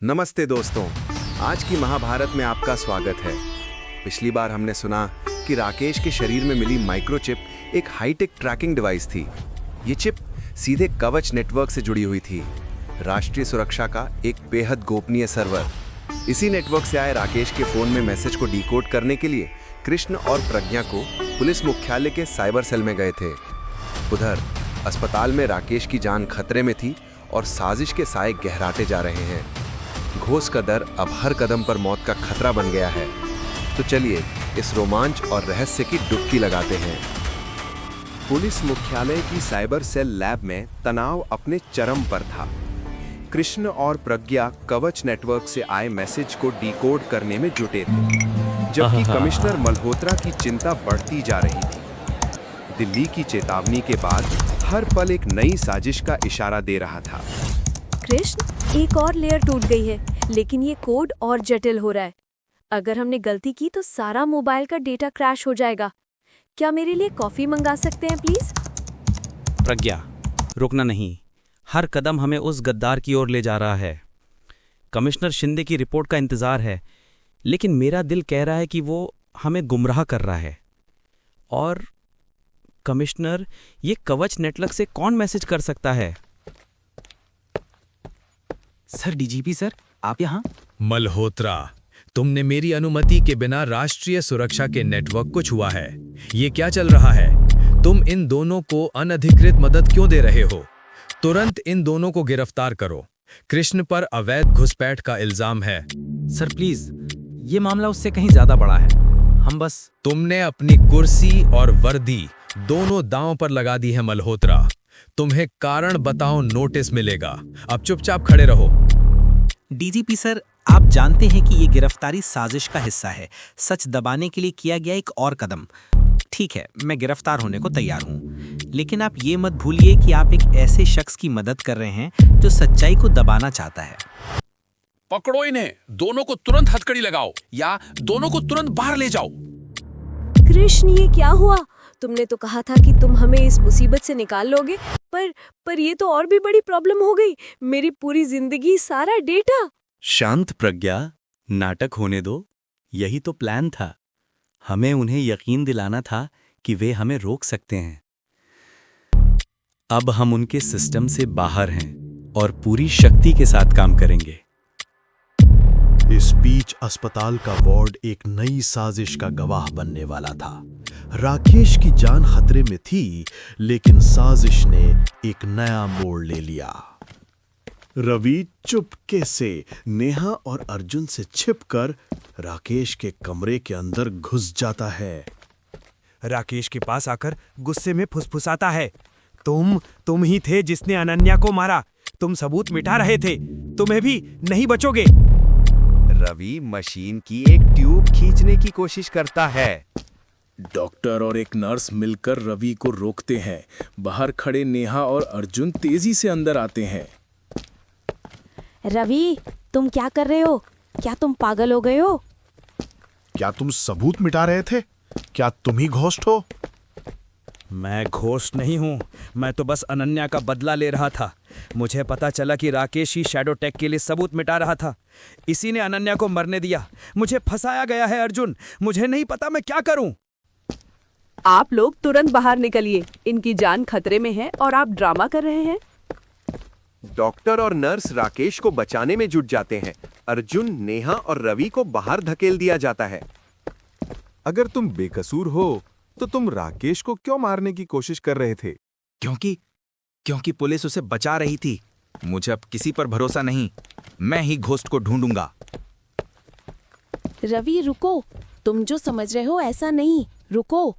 नमस्ते दोस्तों, आज की महाभारत में आपका स्वागत है। पिछली बार हमने सुना कि राकेश के शरीर में मिली माइक्रोचिप एक हाईटेक ट्रैकिंग डिवाइस थी। ये चिप सीधे कवच नेटवर्क से जुड़ी हुई थी, राष्ट्रीय सुरक्षा का एक बेहद गोपनीय सर्वर। इसी नेटवर्क से आए राकेश के फोन में मैसेज को डिकोड करने के लिए कृष्ण और प्रज्ञा को पुलिस मुख्यालय के साइबर सेल में गए थे। उधर अस्पताल में राकेश की जान खतरे में थी और साजिश के साए गहराते जा रहे हैं। घोष का डर अब हर कदम पर मौत का खतरा बन गया है। तो चलिए इस रोमांच और रहस्य की डुबकी लगाते हैं। पुलिस मुख्यालय की साइबर सेल लैब में तनाव अपने चरम पर था। कृष्ण और प्रज्ञा कवच नेटवर्क से आए मैसेज को डिकोड करने में जुटे थे, जबकि कमिश्नर मल्होत्रा की चिंता बढ़ती जा रही थी। दिल्ली की चेतावनी के बाद हर पल एक नई साजिश का इशारा दे रहा था। कृष्ण, एक और लेयर टूट गई है, लेकिन ये कोड और जटिल हो रहा है। अगर हमने गलती की तो सारा मोबाइल का डेटा क्रैश हो जाएगा। क्या मेरे लिए कॉफी मंगा सकते हैं प्लीज? प्रज्ञा, रुकना नहीं। हर कदम हमें उस गद्दार की ओर ले जा रहा है। कमिश्नर शिंदे की रिपोर्ट का इंतजार है, लेकिन मेरा दिल कह रहा है कि वो हमें गुमराह कर रहा है। और कमिश्नर, ये कवच नेटवर्क से कौन मैसेज कर सकता है? सर, डीजीपी सर, आप यहाँ? मल्होत्रा, तुमने मेरी अनुमति के बिना राष्ट्रीय सुरक्षा के नेटवर्क को छुआ है। ये क्या चल रहा है? तुम इन दोनों को अनधिकृत मदद क्यों दे रहे हो? तुरंत इन दोनों को गिरफ्तार करो। कृष्ण पर अवैध घुसपैठ का इल्जाम है। सर प्लीज, ये मामला उससे कहीं ज्यादा बड़ा है। हम बस... तुमने अपनी कुर्सी और वर्दी दोनों दांव पर लगा दी है मल्होत्रा। तुम्हें कारण बताओ नोटिस मिलेगा। अब चुपचाप खड़े रहो। डीजीपी सर, आप जानते हैं कि ये गिरफ्तारी साजिश का हिस्सा है, सच दबाने के लिए किया गया एक और कदम। ठीक है, मैं गिरफ्तार होने को तैयार हूँ, लेकिन आप ये मत भूलिए कि आप एक ऐसे शख्स की मदद कर रहे हैं जो सच्चाई को दबाना चाहता है। पकड़ो इन्हें, दोनों को तुरंत हथकड़ी लगाओ या दोनों को तुरंत बाहर ले जाओ। कृष्ण, ये क्या हुआ? तुमने तो कहा था कि तुम हमें इस मुसीबत से निकाल लोगे, पर ये तो और भी बड़ी प्रॉब्लम हो गई। मेरी पूरी जिंदगी, सारा डेटा। शांत प्रज्ञा, नाटक होने दो। यही तो प्लान था। हमें उन्हें यकीन दिलाना था कि वे हमें रोक सकते हैं। अब हम उनके सिस्टम से बाहर हैं और पूरी शक्ति के साथ काम करेंगे। इस बीच अस्पताल का वार्ड एक नई साजिश का गवाह बनने वाला था। राकेश की जान खतरे में थी, लेकिन साजिश ने एक नया मोड़ ले लिया। रवि चुपके से नेहा और अर्जुन से छिपकर राकेश के कमरे के अंदर घुस जाता है। राकेश के पास आकर गुस्से में फुसफुसाता है, तुम ही थे जिसने अनन्या को मारा। तुम सबूत मिटा रहे थे, तुम्हें भी नहीं बचोगे। रवि मशीन की एक ट्यूब खींचने की कोशिश करता है। डॉक्टर और एक नर्स मिलकर रवि को रोकते हैं। बाहर खड़े नेहा और अर्जुन तेजी से अंदर आते हैं। रवि, तुम क्या कर रहे हो? क्या तुम पागल हो गए हो? क्या तुम सबूत मिटा रहे थे? क्या तुम ही घोस्ट हो? मैं घोस्ट नहीं हूँ, मैं तो बस अनन्या का बदला ले रहा था। मुझे पता चला कि राकेश ही शैडो टेक के लिए सबूत मिटा रहा था। इसी ने अनन्या को मरने दिया। मुझे फंसाया गया है अर्जुन, मुझे नहीं पता मैं क्या करूं। आप लोग तुरंत बाहर निकलिए, इनकी जान खतरे में है और आप ड्रामा कर रहे हैं। डॉक्टर और नर्स राकेश को बचाने में जुट जाते हैं। अर्जुन, नेहा और रवि को बाहर धकेल दिया जाता है। अगर तुम बेकसूर हो तो तुम राकेश को क्यों मारने की कोशिश कर रहे थे? क्योंकि पुलिस उसे बचा रही थी। मुझे अब किसी पर भरोसा नहीं। मैं ही घोस्ट को ढूंढूंगा। रवि रुको, तुम जो समझ रहे हो ऐसा नहीं। रुको,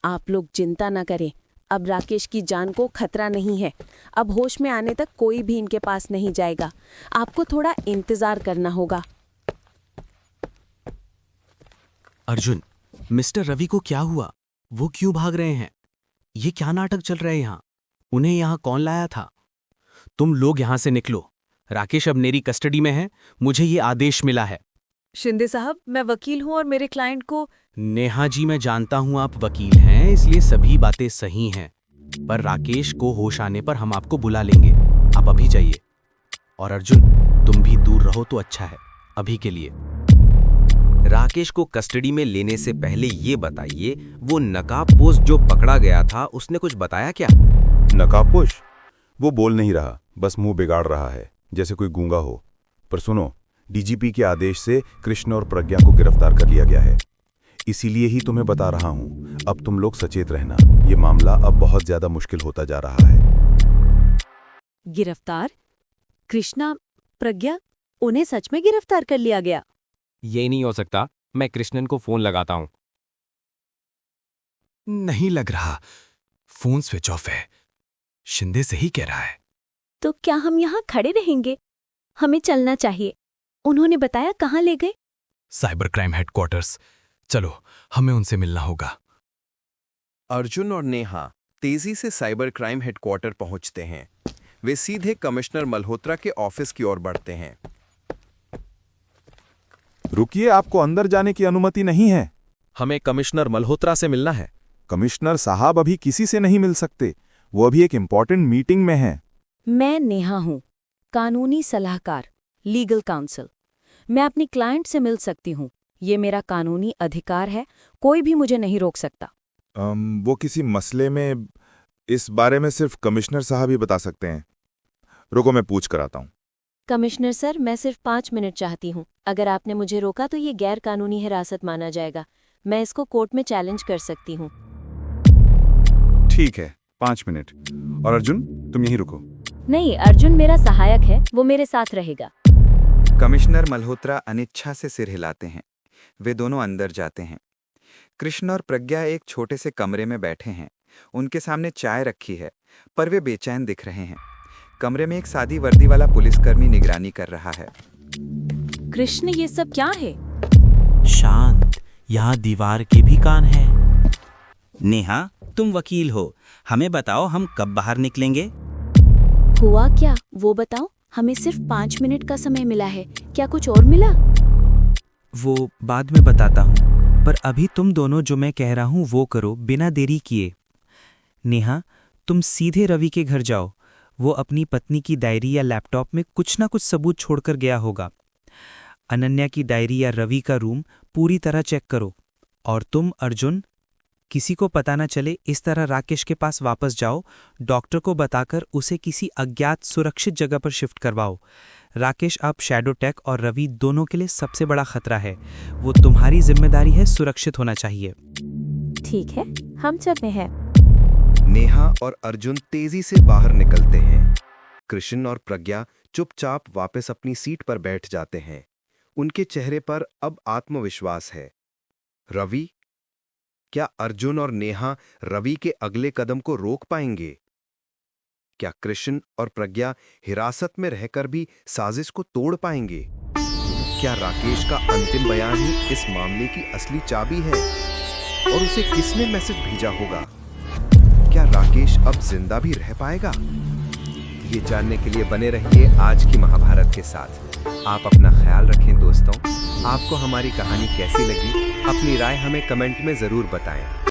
आप लोग चिंता ना करें। अब राकेश की जान को खतरा नहीं है। अब होश में आने तक कोई भी इनके पास नहीं जाएगा। आपको थोड़ा इंतजार करना होगा। अर्जुन, मिस्टर रवि को क्या हुआ? वो क्यों भाग रहे हैं? ये क्या नाटक चल रहा है यहाँ? उन्हें यहाँ कौन लाया था? तुम लोग यहाँ से निकलो। राकेश अब मेरी कस्टडी में है। मुझे ये आदेश मिला है। शिंदे साहब, मैं वकील हूँ और मेरे क्लाइंट को... नेहा जी, मैं जानता हूँ आप वकील हैं, इसलिए सभी बातें सही हैं। पर राकेश को होश आने पर हम आपको बुला लेंगे। आप अभी जाइए। और अर्जुन, तुम भी दूर रहो तो अच्छा है, अभी के लिए। राकेश को कस्टडी में लेने से पहले ये बताइए, वो नकाबपोश जो पकड़ा गया था उसने कुछ बताया क्या? नकाबपोश? वो बोल नहीं रहा, बस मुंह बिगाड़ रहा है, जैसे कोई गूंगा हो। पर सुनो, डीजीपी के आदेश से कृष्ण और प्रज्ञा को गिरफ्तार कर लिया गया है। इसीलिए ही तुम्हें बता रहा हूं, अब तुम लोग सचेत रहना। ये मामला अब बहुत ज्यादा मुश्किल होता जा रहा है। गिरफ्तार? कृष्णा, प्रज्ञा, उन्हें सच में गिरफ्तार कर लिया गया? ये नहीं हो सकता। मैं कृष्णन को फोन लगाता हूं। नहीं लग रहा, फोन स्विच ऑफ है। शिंदे सही कह रहा है। तो क्या हम यहाँ खड़े रहेंगे? हमें चलना चाहिए। उन्होंने बताया कहाँ ले गए? Cyber crime headquarters. चलो, हमें उनसे मिलना होगा। अर्जुन और नेहा तेजी से साइबर क्राइम हेडक्वार्टर पहुंचते हैं। वे सीधे कमिश्नर मल्होत्रा के ऑफिस की ओर बढ़ते हैं। रुकिए, आपको अंदर जाने की अनुमति नहीं है। हमें कमिश्नर मल्होत्रा से मिलना है। कमिश्नर साहब अभी किसी से नहीं मिल सकते, वो अभी एक इम्पोर्टेंट मीटिंग में हैं। मैं नेहा हूँ, कानूनी सलाहकार, लीगल काउंसिल। मैं अपनी क्लाइंट से मिल सकती हूँ। ये मेरा कानूनी अधिकार है, कोई भी मुझे नहीं रोक सकता। वो किसी मसले में, इस बारे में सिर्फ कमिश्नर साहब ही बता सकते हैं। रुको, मैं पूछ कर आता हूँ। कमिश्नर सर, मैं सिर्फ 5 मिनट चाहती हूँ। अगर आपने मुझे रोका तो ये गैर कानूनी हिरासत माना जाएगा। मैं इसको कोर्ट में चैलेंज कर सकती हूँ। ठीक है, 5 मिनट। और अर्जुन, तुम यहीं रुको। नहीं, अर्जुन मेरा सहायक है, वो मेरे साथ रहेगा। कमिश्नर मल्होत्रा अनिच्छा से सिर हिलाते हैं। वे दोनों अंदर जाते हैं। कृष्ण और प्रज्ञा एक छोटे से कमरे में बैठे हैं। उनके सामने चाय रखी है, पर वे बेचैन दिख रहे हैं। कमरे में एक सादी वर्दी वाला पुलिसकर्मी निगरानी कर रहा है। कृष्ण, ये सब क्या है? शांत, यहाँ दीवार के भी कान हैं। नेहा, तुम वकील हो, हमें बताओ हम कब बाहर निकलेंगे? हुआ क्या वो बताओ। हमें सिर्फ 5 मिनट का समय मिला है, क्या कुछ और मिला? वो बाद में बताता हूँ, पर अभी तुम दोनों जो मैं कह रहा हूँ वो करो, बिना देरी किए। नेहा, तुम सीधे रवि के घर जाओ। वो अपनी पत्नी की डायरी या लैपटॉप में कुछ ना कुछ सबूत छोड़कर गया होगा। अनन्या की डायरी या रवि का रूम पूरी तरह चेक करो। और तुम अर्जुन, किसी को पता न चले इस तरह राकेश के पास वापस जाओ। डॉक्टर को बताकर उसे किसी अज्ञात सुरक्षित जगह पर शिफ्ट करवाओ। राकेश अब शैडो टेक और रवि दोनों के लिए सबसे बड़ा खतरा है। वो तुम्हारी जिम्मेदारी है, सुरक्षित होना चाहिए। ठीक है, हम चलते हैं। नेहा और अर्जुन तेजी से बाहर निकलते हैं। कृष्ण और प्रज्ञा चुपचाप वापस अपनी सीट पर बैठ जाते हैं। उनके चेहरे पर अब आत्मविश्वास है। रवि, क्या अर्जुन और नेहा रवि के अगले कदम को रोक पाएंगे? क्या कृष्ण और प्रज्ञा हिरासत में रहकर भी साजिश को तोड़ पाएंगे? क्या राकेश का अंतिम बयान ही इस मामले की असली चाबी है? और उसे किसने मैसेज भेजा होगा? क्या राकेश अब जिंदा भी रह पाएगा? ये जानने के लिए बने रहिए आज की महाभारत के साथ। आप अपना ख्याल रखें दोस्तों। आपको हमारी कहानी कैसी लगी, अपनी राय हमें कमेंट में जरूर बताएं।